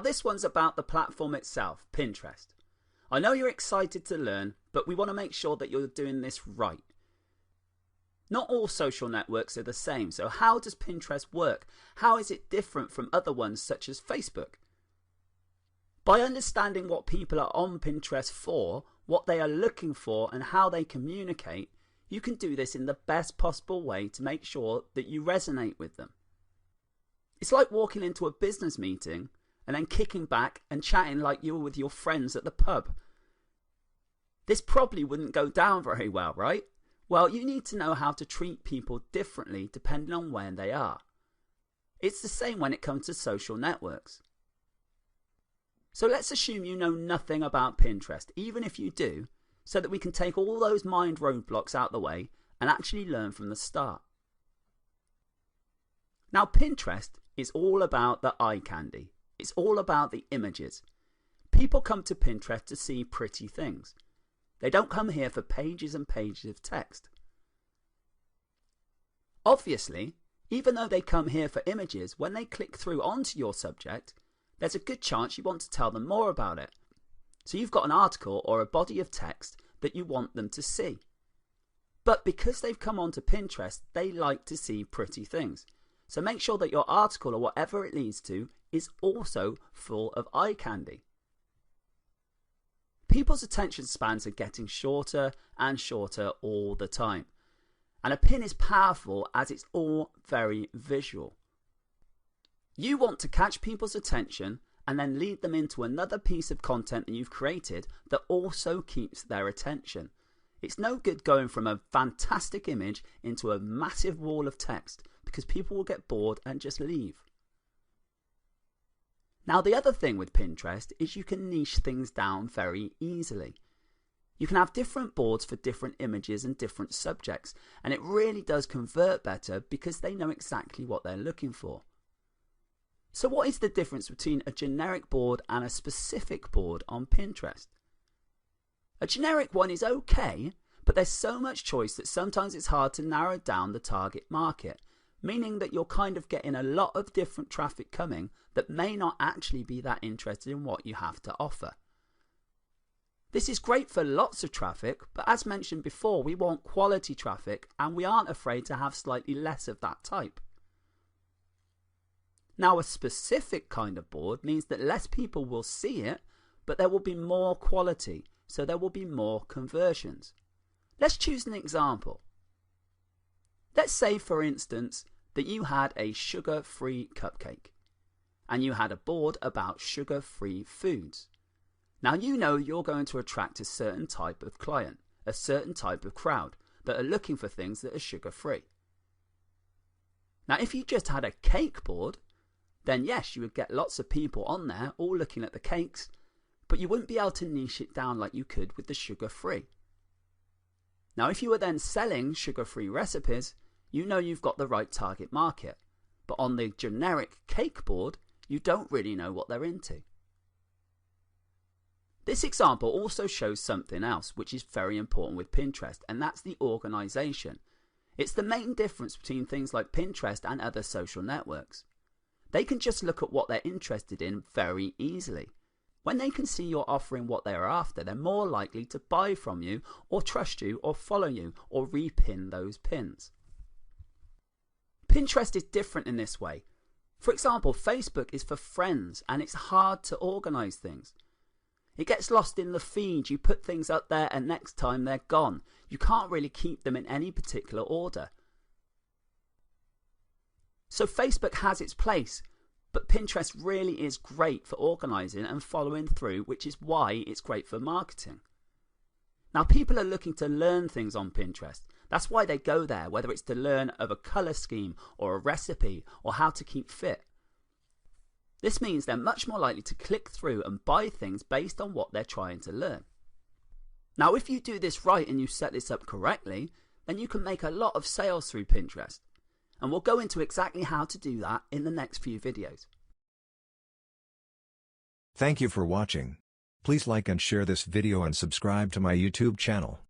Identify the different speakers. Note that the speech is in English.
Speaker 1: Now this one's about the platform itself, Pinterest. I know you're excited to learn, but we want to make sure that you're doing this right. Not all social networks are the same, so how does Pinterest work? How is it different from other ones such as Facebook? By understanding what people are on Pinterest for, what they are looking for and how they communicate, you can do this in the best possible way to make sure that you resonate with them. It's like walking into a business meeting and then kicking back and chatting like you were with your friends at the pub. This probably wouldn't go down very well, right? Well, you need to know how to treat people differently depending on where they are. It's the same when it comes to social networks. So let's assume you know nothing about Pinterest, even if you do, so that we can take all those mind roadblocks out the way and actually learn from the start. Now, Pinterest is all about the eye candy. It's all about the images. People come to Pinterest to see pretty things. They don't come here for pages and pages of text. Obviously, even though they come here for images, when they click through onto your subject, there's a good chance you want to tell them more about it. So you've got an article or a body of text that you want them to see. But because they've come onto Pinterest, they like to see pretty things. So make sure that your article or whatever it leads to is also full of eye candy. People's attention spans are getting shorter and shorter all the time. And a pin is powerful as it's all very visual. You want to catch people's attention and then lead them into another piece of content that you've created that also keeps their attention. It's no good going from a fantastic image into a massive wall of text because people will get bored and just leave. Now, the other thing with Pinterest is you can niche things down very easily. You can have different boards for different images and different subjects, and it really does convert better because they know exactly what they're looking for. So what is the difference between a generic board and a specific board on Pinterest? A generic one is okay, but there's so much choice that sometimes it's hard to narrow down the target market, meaning that you're kind of getting a lot of different traffic coming that may not actually be that interested in what you have to offer. This is great for lots of traffic, but as mentioned before, we want quality traffic and we aren't afraid to have slightly less of that type. Now, a specific kind of board means that less people will see it, but there will be more quality, so there will be more conversions. Let's choose an example. Let's say, for instance, that you had a sugar-free cupcake and you had a board about sugar-free foods. Now you know you're going to attract a certain type of client, a certain type of crowd that are looking for things that are sugar-free. Now if you just had a cake board, then yes, you would get lots of people on there all looking at the cakes, but you wouldn't be able to niche it down like you could with the sugar-free. Now if you were then selling sugar-free recipes, you know you've got the right target market, but on the generic cake board, you don't really know what they're into. This example also shows something else which is very important with Pinterest, and that's the organization. It's the main difference between things like Pinterest and other social networks. They can just look at what they're interested in very easily. When they can see you're offering what they are after, they're more likely to buy from you or trust you or follow you or repin those pins. Pinterest is different in this way. For example, Facebook is for friends and it's hard to organize things. It gets lost in the feed. You put things up there and next time they're gone. You can't really keep them in any particular order. So Facebook has its place, but Pinterest really is great for organizing and following through, which is why it's great for marketing. Now people are looking to learn things on Pinterest. That's why they go there, whether it's to learn of a color scheme or a recipe or how to keep fit. This means they're much more likely to click through and buy things based on what they're trying to learn. Now, if you do this right and you set this up correctly, then you can make a lot of sales through Pinterest. And we'll go into exactly how to do that in the next few videos.
Speaker 2: Thank you for watching. Please like and share this video and subscribe to my YouTube channel.